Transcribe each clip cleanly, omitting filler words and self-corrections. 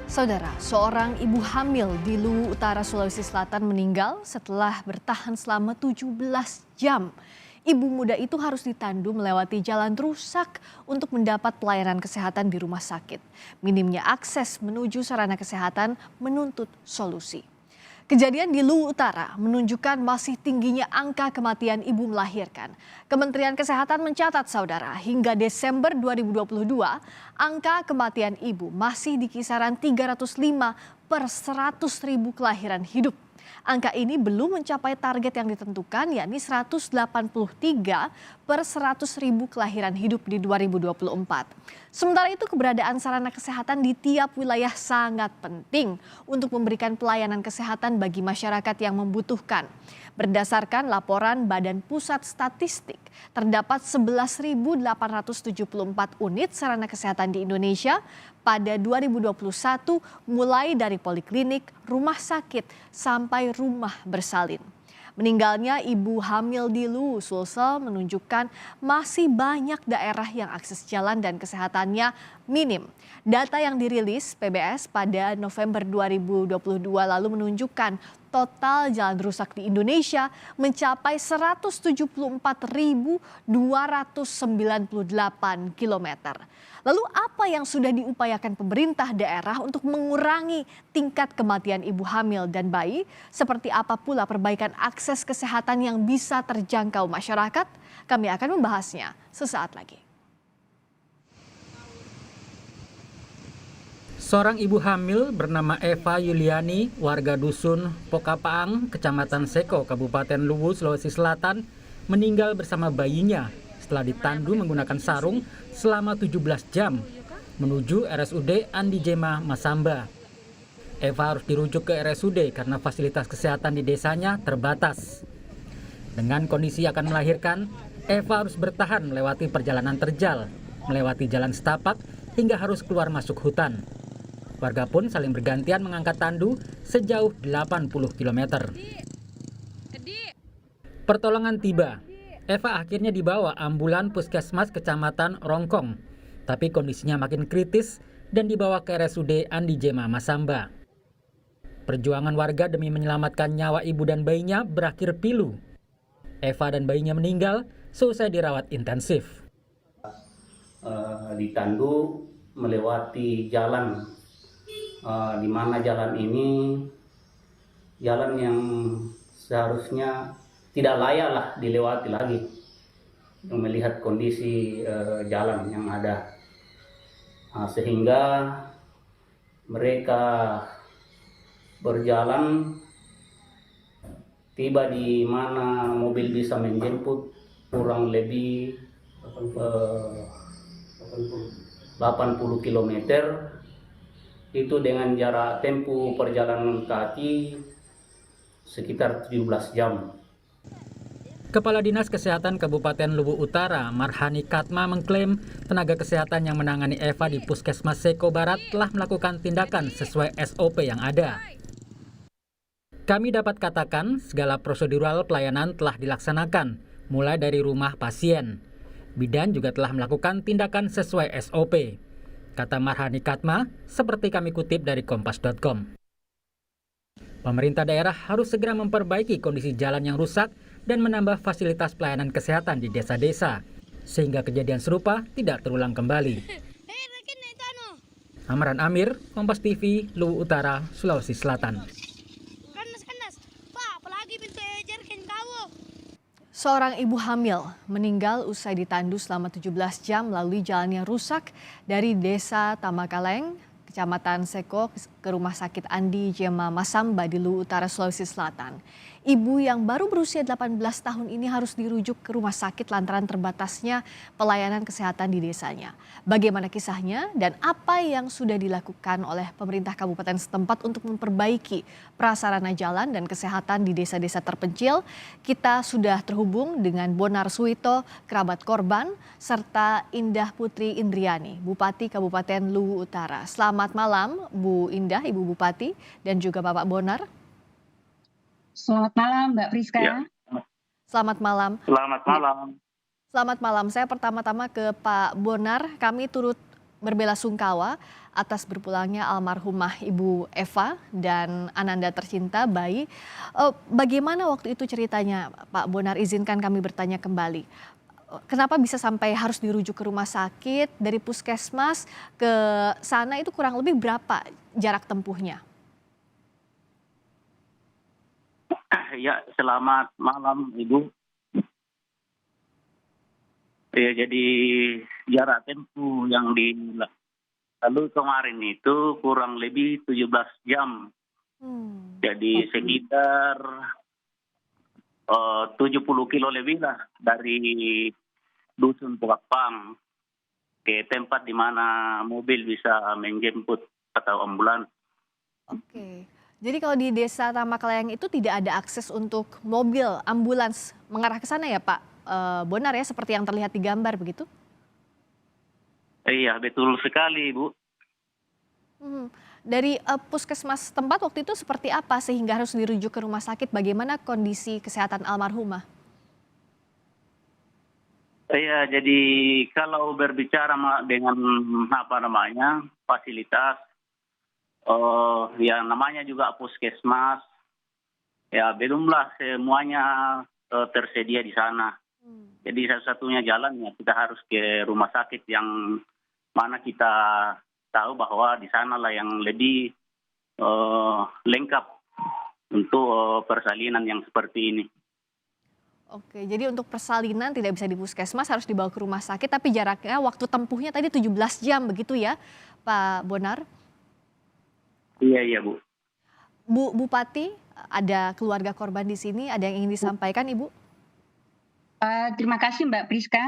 Saudara, seorang ibu hamil di Luwu Utara, Sulawesi Selatan meninggal setelah bertahan selama 17 jam. Ibu muda itu harus ditandu melewati jalan rusak untuk mendapat pelayanan kesehatan di rumah sakit. Minimnya akses menuju sarana kesehatan menuntut solusi. Kejadian di Luwu Utara menunjukkan masih tingginya angka kematian ibu melahirkan. Kementerian Kesehatan mencatat, saudara, hingga Desember 2022, angka kematian ibu masih di kisaran 305 per 100.000 kelahiran hidup. Angka ini belum mencapai target yang ditentukan, yakni 183 per 100.000 kelahiran hidup di 2024. Sementara itu, keberadaan sarana kesehatan di tiap wilayah sangat penting untuk memberikan pelayanan kesehatan bagi masyarakat yang membutuhkan. Berdasarkan laporan Badan Pusat Statistik, terdapat 11.874 unit sarana kesehatan di Indonesia pada 2021, mulai dari poliklinik, rumah sakit, sampai rumah bersalin. Meninggalnya ibu hamil di Luwu, Sulsel menunjukkan masih banyak daerah yang akses jalan dan kesehatannya minim. Data yang dirilis PBS pada November 2022 lalu menunjukkan total jalan rusak di Indonesia mencapai 174.298 km. Lalu apa yang sudah diupayakan pemerintah daerah untuk mengurangi tingkat kematian ibu hamil dan bayi? Seperti apa pula perbaikan akses kesehatan yang bisa terjangkau masyarakat? Kami akan membahasnya sesaat lagi. Seorang ibu hamil bernama Eva Yuliani, warga dusun Pokapaang, Kecamatan Seko, Kabupaten Luwu, Sulawesi Selatan, meninggal bersama bayinya setelah ditandu menggunakan sarung selama 17 jam menuju RSUD Andi Jema, Masamba. Eva harus dirujuk ke RSUD karena fasilitas kesehatan di desanya terbatas. Dengan kondisi akan melahirkan, Eva harus bertahan melewati perjalanan terjal, melewati jalan setapak hingga harus keluar masuk hutan. Warga pun saling bergantian mengangkat tandu sejauh 80 km. Pertolongan tiba. Eva akhirnya dibawa ambulan puskesmas Kecamatan Rongkong, tapi kondisinya makin kritis dan dibawa ke RSUD Andi Jema, Masamba. Perjuangan warga demi menyelamatkan nyawa ibu dan bayinya berakhir pilu. Eva dan bayinya meninggal seusai dirawat intensif. Ditandu melewati jalan, di mana jalan ini jalan yang seharusnya tidak layak lah dilewati lagi. Melihat kondisi jalan yang ada, sehingga mereka berjalan tiba di mana mobil bisa menjemput kurang lebih 80 km, itu dengan jarak tempuh perjalanan kaki sekitar 17 jam. Kepala Dinas Kesehatan Kabupaten Luwu Utara, Marhani Katma, mengklaim tenaga kesehatan yang menangani Eva di Puskesmas Seko Barat telah melakukan tindakan sesuai SOP yang ada. Kami dapat katakan segala prosedural pelayanan telah dilaksanakan, mulai dari rumah pasien. Bidan juga telah melakukan tindakan sesuai SOP, kata Marhani Katma, seperti kami kutip dari kompas.com. Pemerintah daerah harus segera memperbaiki kondisi jalan yang rusak dan menambah fasilitas pelayanan kesehatan di desa-desa, sehingga kejadian serupa tidak terulang kembali. Amran Amir, Kompas TV, Luwu Utara, Sulawesi Selatan. Seorang ibu hamil meninggal usai ditandu selama 17 jam melalui jalan yang rusak dari Desa Tamakaleng, Kecamatan Seko, ke Rumah Sakit Andi Jema, Masamba di Luwu Utara, Sulawesi Selatan. Ibu yang baru berusia 18 tahun ini harus dirujuk ke rumah sakit lantaran terbatasnya pelayanan kesehatan di desanya. Bagaimana kisahnya dan apa yang sudah dilakukan oleh pemerintah kabupaten setempat untuk memperbaiki prasarana jalan dan kesehatan di desa-desa terpencil? Kita sudah terhubung dengan Bonar Suwito, kerabat korban, serta Indah Putri Indriani, Bupati Kabupaten Luwu Utara. Selamat malam Bu Indah, Ibu Bupati, dan juga Bapak Bonar. Selamat malam Mbak Priska. Ya. Selamat malam. Selamat malam. Selamat malam. Saya pertama-tama ke Pak Bonar. Kami turut berbelasungkawa atas berpulangnya almarhumah Ibu Eva dan Ananda tercinta bayi. Bagaimana waktu itu ceritanya, Pak Bonar? Izinkan kami bertanya kembali. Kenapa bisa sampai harus dirujuk ke rumah sakit dari puskesmas ke sana, itu kurang lebih berapa jarak tempuhnya? Ya, selamat malam Ibu. Ya, jadi jarak tempuh yang lalu kemarin itu kurang lebih 17 jam. Jadi sekitar 70 kilo lebih lah dari Dusun Pukakpang ke tempat di mana mobil bisa menjemput atau ambulans. Oke. Jadi kalau di Desa Tamaklayang itu tidak ada akses untuk mobil ambulans mengarah ke sana ya Pak Bonar ya, seperti yang terlihat di gambar begitu? Iya, betul sekali Ibu. Dari puskesmas tempat waktu itu seperti apa sehingga harus dirujuk ke rumah sakit? Bagaimana kondisi kesehatan almarhumah? Iya, jadi kalau berbicara dengan fasilitas, yang namanya juga puskesmas, ya belumlah semuanya tersedia di sana. Jadi satu-satunya jalan ya kita harus ke rumah sakit yang mana kita tahu bahwa di sanalah yang lebih lengkap untuk persalinan yang seperti ini. Oke, jadi untuk persalinan tidak bisa di puskesmas, harus dibawa ke rumah sakit, tapi jaraknya waktu tempuhnya tadi 17 jam begitu ya Pak Bonar? Iya Bu. Bu Bupati, ada keluarga korban di sini, ada yang ingin disampaikan Ibu? Terima kasih Mbak Priska,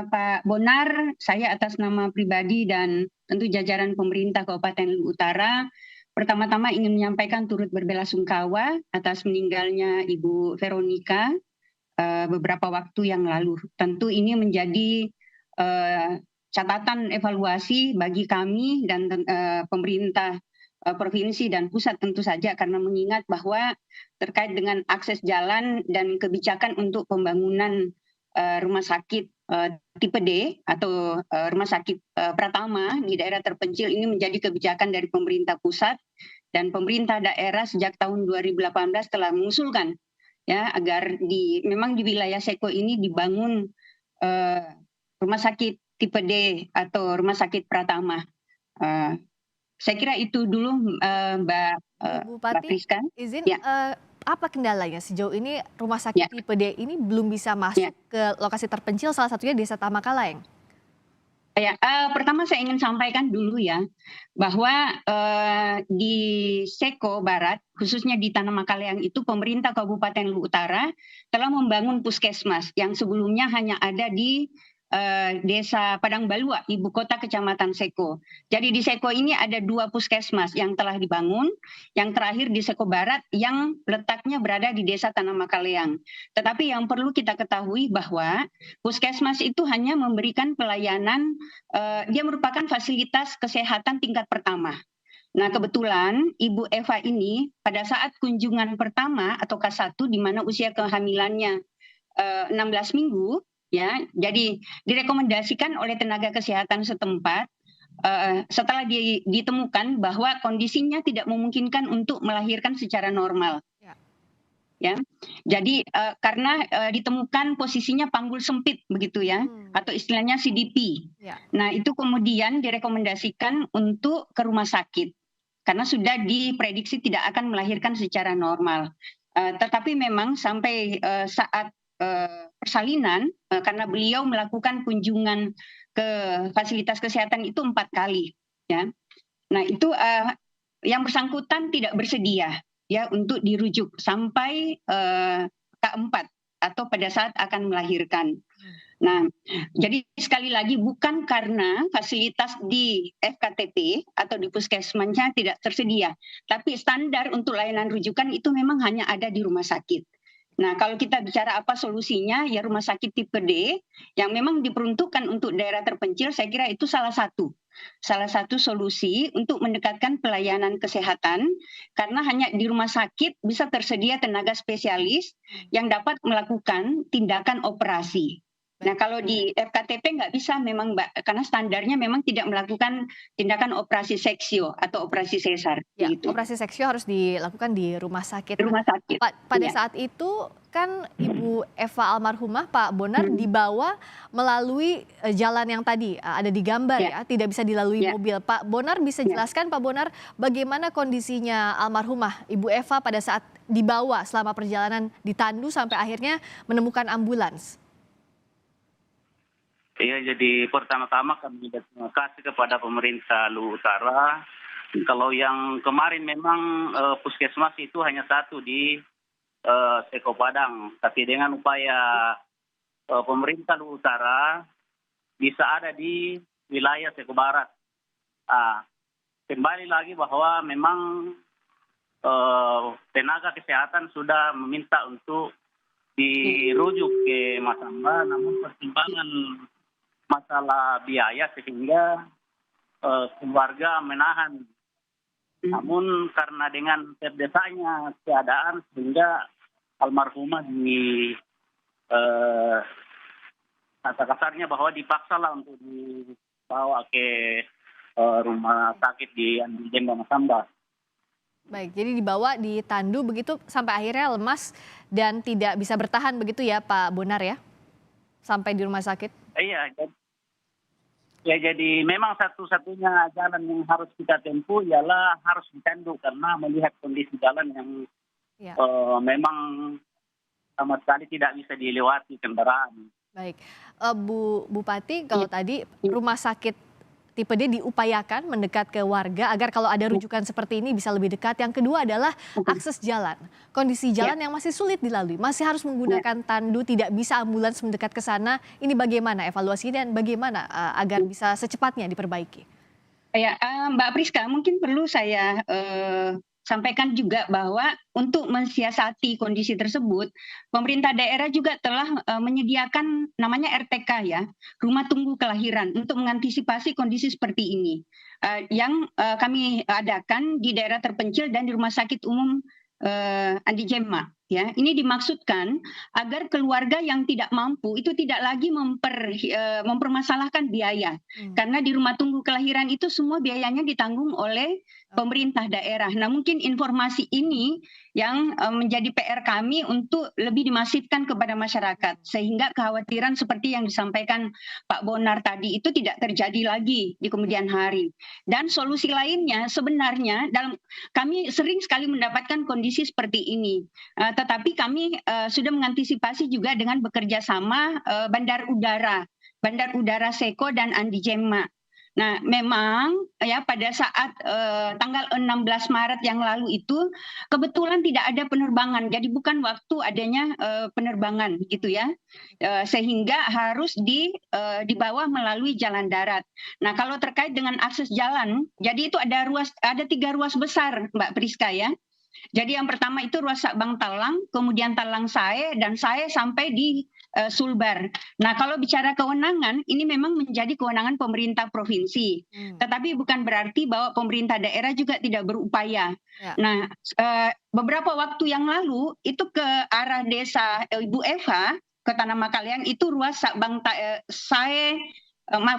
Pak Bonar, saya atas nama pribadi dan tentu jajaran pemerintah Kabupaten Luwu Utara, pertama-tama ingin menyampaikan turut berbelasungkawa atas meninggalnya Ibu Veronica beberapa waktu yang lalu. Tentu ini menjadi catatan evaluasi bagi kami dan pemerintah provinsi dan pusat tentu saja, karena mengingat bahwa terkait dengan akses jalan dan kebijakan untuk pembangunan rumah sakit tipe D atau rumah sakit Pratama di daerah terpencil ini menjadi kebijakan dari pemerintah pusat, dan pemerintah daerah sejak tahun 2018 telah mengusulkan ya agar memang di wilayah Seko ini dibangun rumah sakit tipe D atau rumah sakit Pratama. Saya kira itu dulu Mbak Bupati, Priska. izin Ya. Apa kendalanya sejauh ini rumah sakit tipe D ini belum bisa masuk ke lokasi terpencil, salah satunya Desa Tamaklayang? Ya, pertama saya ingin sampaikan dulu ya bahwa di Seko Barat, khususnya di Tanah Makaleang itu pemerintah Kabupaten Luwu Utara telah membangun puskesmas yang sebelumnya hanya ada di Desa Padang Balua, ibu kota Kecamatan Seko. Jadi di Seko ini ada 2 puskesmas yang telah dibangun, yang terakhir di Seko Barat yang letaknya berada di Desa Tanah Makaleang. Tetapi yang perlu kita ketahui bahwa puskesmas itu hanya memberikan pelayanan, dia merupakan fasilitas kesehatan tingkat pertama. Nah, kebetulan Ibu Eva ini pada saat kunjungan pertama atau K1 di mana usia kehamilannya 16 minggu, ya, jadi direkomendasikan oleh tenaga kesehatan setempat setelah ditemukan bahwa kondisinya tidak memungkinkan untuk melahirkan secara normal. Ya, jadi karena ditemukan posisinya panggul sempit begitu ya, atau istilahnya CDP. Nah, itu kemudian direkomendasikan untuk ke rumah sakit karena sudah diprediksi tidak akan melahirkan secara normal. Tetapi memang sampai saat persalinan, karena beliau melakukan kunjungan ke fasilitas kesehatan itu 4 kali, ya. Nah, itu yang bersangkutan tidak bersedia ya untuk dirujuk sampai K4 atau pada saat akan melahirkan. Nah, jadi sekali lagi bukan karena fasilitas di FKTP atau di puskesmasnya tidak tersedia, tapi standar untuk layanan rujukan itu memang hanya ada di rumah sakit. Nah, kalau kita bicara apa solusinya, ya rumah sakit tipe D yang memang diperuntukkan untuk daerah terpencil, saya kira itu salah satu solusi untuk mendekatkan pelayanan kesehatan, karena hanya di rumah sakit bisa tersedia tenaga spesialis yang dapat melakukan tindakan operasi. Nah, kalau di FKTP nggak bisa memang Mbak, karena standarnya memang tidak melakukan tindakan operasi seksio atau operasi sesar, Ya, begitu. operasi seksio harus dilakukan di rumah sakit. Di Nah, rumah sakit. pada Iya. saat itu kan Ibu Eva almarhumah Pak Bonar dibawa melalui jalan yang tadi ada di gambar Ya. ya, tidak bisa dilalui Ya. mobil. Pak Bonar bisa Ya. jelaskan Pak Bonar bagaimana kondisinya almarhumah Ibu Eva pada saat dibawa selama perjalanan ditandu sampai akhirnya menemukan ambulans? Iya, jadi pertama-tama kami berterima kasih kepada pemerintah Luwu Utara. Kalau yang kemarin memang puskesmas itu hanya satu di Seko Padang, tapi dengan upaya pemerintah Luwu Utara bisa ada di wilayah Seko Barat. Kembali lagi bahwa memang tenaga kesehatan sudah meminta untuk dirujuk ke Masamba, namun pertimbangan masalah biaya sehingga keluarga menahan. Namun karena dengan terdesaknya keadaan sehingga almarhumah kata kasarnya bahwa dipaksalah untuk dibawa ke rumah sakit di Andi Jemba Masamba. Baik, jadi dibawa ditandu begitu sampai akhirnya lemas dan tidak bisa bertahan begitu ya Pak Bonar ya? Sampai di rumah sakit? Iya, ya jadi memang satu-satunya jalan yang harus kita tempuh ialah harus ditandu karena melihat kondisi jalan yang Ya. memang sama sekali tidak bisa dilewati kendaraan. Baik, Bu Bupati, kalau tadi rumah sakit tipe D diupayakan mendekat ke warga agar kalau ada rujukan seperti ini bisa lebih dekat. Yang kedua adalah akses jalan. Kondisi jalan yang masih sulit dilalui, masih harus menggunakan tandu, tidak bisa ambulans mendekat ke sana. Ini bagaimana evaluasinya dan bagaimana agar bisa secepatnya diperbaiki? Ya, Mbak Priska, mungkin perlu saya sampaikan juga bahwa untuk mensiasati kondisi tersebut, pemerintah daerah juga telah menyediakan namanya RTK ya, Rumah Tunggu Kelahiran, untuk mengantisipasi kondisi seperti ini. Yang kami adakan di daerah terpencil dan di Rumah Sakit Umum Andi Jemma. Ya, ini dimaksudkan agar keluarga yang tidak mampu itu tidak lagi mempermasalahkan biaya, karena di rumah tunggu kelahiran itu semua biayanya ditanggung oleh pemerintah daerah. Nah, mungkin informasi ini yang menjadi PR kami untuk lebih dimasifkan kepada masyarakat, sehingga kekhawatiran seperti yang disampaikan Pak Bonar tadi itu tidak terjadi lagi di kemudian hari. Dan solusi lainnya sebenarnya kami sering sekali mendapatkan kondisi seperti ini. Tetapi kami sudah mengantisipasi juga dengan bekerja sama Bandar Udara Seko dan Andi Jemma. Nah, memang ya pada saat tanggal 16 Maret yang lalu itu kebetulan tidak ada penerbangan. Jadi bukan waktu adanya penerbangan gitu ya. Sehingga harus dibawa melalui jalan darat. Nah, kalau terkait dengan akses jalan, jadi itu ada 3 ruas besar Mbak Priska ya. Jadi yang pertama itu ruas Sabang Talang, kemudian Talang Sae, dan Sae sampai di Sulbar. Nah, kalau bicara kewenangan, ini memang menjadi kewenangan pemerintah provinsi. Tetapi bukan berarti bahwa pemerintah daerah juga tidak berupaya. Ya. Nah, beberapa waktu yang lalu itu ke arah desa Ibu Eva, ke Tanah Makaleang, itu ruas Sabang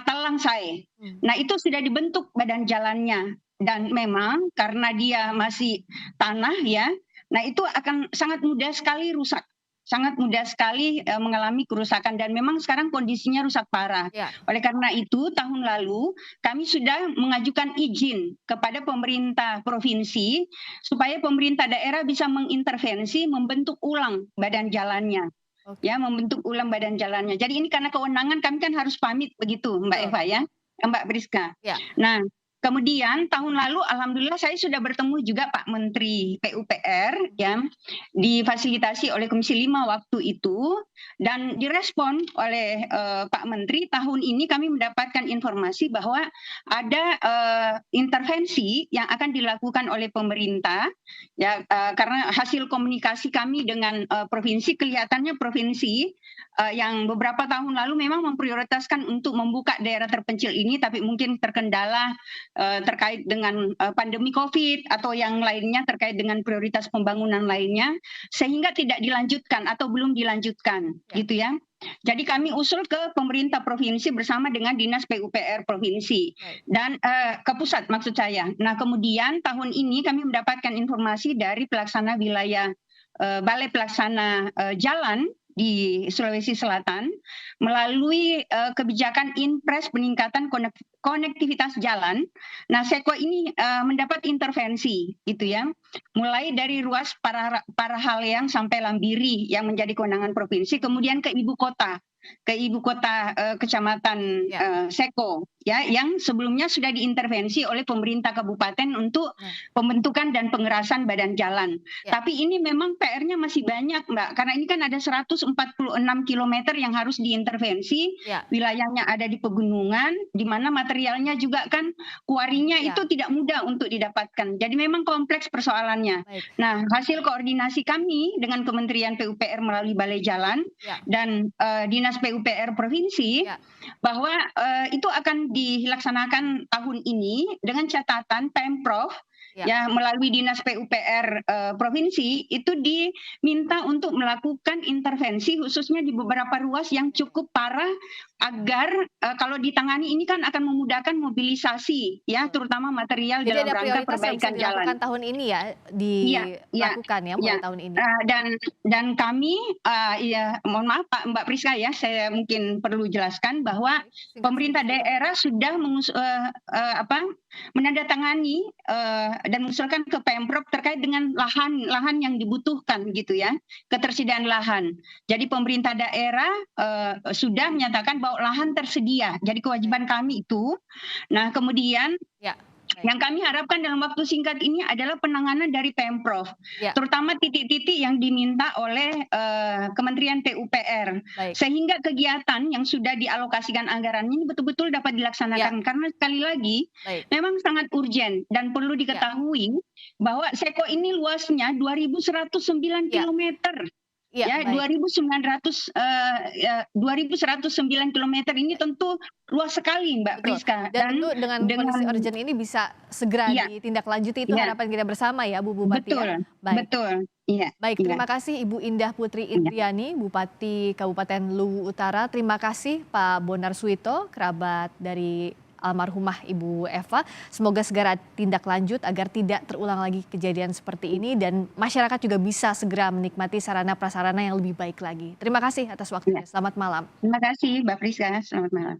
Talang Sae. Nah, itu sudah dibentuk badan jalannya. Dan memang karena dia masih tanah ya, nah itu akan sangat mudah sekali rusak. Sangat mudah sekali mengalami kerusakan dan memang sekarang kondisinya rusak parah. Ya. Oleh karena itu tahun lalu kami sudah mengajukan izin kepada pemerintah provinsi supaya pemerintah daerah bisa mengintervensi membentuk ulang badan jalannya. Ya, membentuk ulang badan jalannya. Jadi ini karena kewenangan kami kan harus pamit begitu Mbak Eva ya, Mbak Priska. Ya. Nah, kemudian tahun lalu alhamdulillah saya sudah bertemu juga Pak Menteri PUPR ya, difasilitasi oleh Komisi 5 waktu itu dan direspon oleh Pak Menteri. Tahun ini kami mendapatkan informasi bahwa ada intervensi yang akan dilakukan oleh pemerintah ya, karena hasil komunikasi kami dengan provinsi, kelihatannya provinsi yang beberapa tahun lalu memang memprioritaskan untuk membuka daerah terpencil ini, tapi mungkin terkendala terkait dengan pandemi COVID atau yang lainnya terkait dengan prioritas pembangunan lainnya, sehingga tidak dilanjutkan atau belum dilanjutkan, gitu ya. Jadi kami usul ke pemerintah provinsi bersama dengan Dinas PUPR provinsi dan ke pusat maksud saya. Nah, kemudian tahun ini kami mendapatkan informasi dari pelaksana wilayah Balai Pelaksana Jalan di Sulawesi Selatan melalui kebijakan Inpres peningkatan konektivitas jalan. Nah, Seko ini mendapat intervensi gitu ya. Mulai dari ruas Parahaleang sampai Lambiri yang menjadi kewenangan provinsi, kemudian ke ibu kota kecamatan Seko ya, yang sebelumnya sudah diintervensi oleh pemerintah kabupaten untuk pembentukan dan pengerasan badan jalan. Tapi ini memang PR-nya masih banyak, Mbak, karena ini kan ada 146 km yang harus diintervensi. Wilayahnya ada di pegunungan, di mana materialnya juga kan kuarinya itu tidak mudah untuk didapatkan. Jadi memang kompleks persoalannya. Nah, hasil koordinasi kami dengan Kementerian PUPR melalui Balai Jalan dan Dinas PUPR provinsi bahwa itu akan dilaksanakan tahun ini dengan catatan Pemprov ya melalui Dinas PUPR provinsi itu diminta untuk melakukan intervensi khususnya di beberapa ruas yang cukup parah agar kalau ditangani ini kan akan memudahkan mobilisasi ya, terutama material Jadi dalam ada rangka prioritas yang bisa perbaikan jalan. dilakukan tahun ini ya, dilakukan ya mulai tahun ini. Dan kami mohon maaf Mbak Priska ya, saya mungkin perlu jelaskan bahwa pemerintah daerah sudah menandatangani dan mengusulkan ke Pemprov terkait dengan lahan yang dibutuhkan gitu ya, ketersediaan lahan. Jadi pemerintah daerah sudah menyatakan bahwa lahan tersedia. Jadi kewajiban kami itu. Nah, kemudian yang kami harapkan dalam waktu singkat ini adalah penanganan dari Pemprov, terutama titik-titik yang diminta oleh Kementerian PUPR, sehingga kegiatan yang sudah dialokasikan anggarannya ini betul-betul dapat dilaksanakan. Karena sekali lagi, memang sangat urgent dan perlu diketahui bahwa Seko ini luasnya 2.109 kilometer. 2.109 kilometer ini tentu luas sekali, Mbak Priska. Dan tentu dengan kondisi urgent ini bisa segera ditindaklanjuti, itu harapan kita bersama ya Bu Bupati. Betul. Baik, terima kasih Ibu Indah Putri Indriani, Bupati Kabupaten Luwu Utara. Terima kasih Pak Bonar Suito, kerabat dari almarhumah Ibu Eva. Semoga segera tindak lanjut agar tidak terulang lagi kejadian seperti ini dan masyarakat juga bisa segera menikmati sarana prasarana yang lebih baik lagi. Terima kasih atas waktunya. Selamat malam. Terima kasih Mbak Priska. Selamat malam.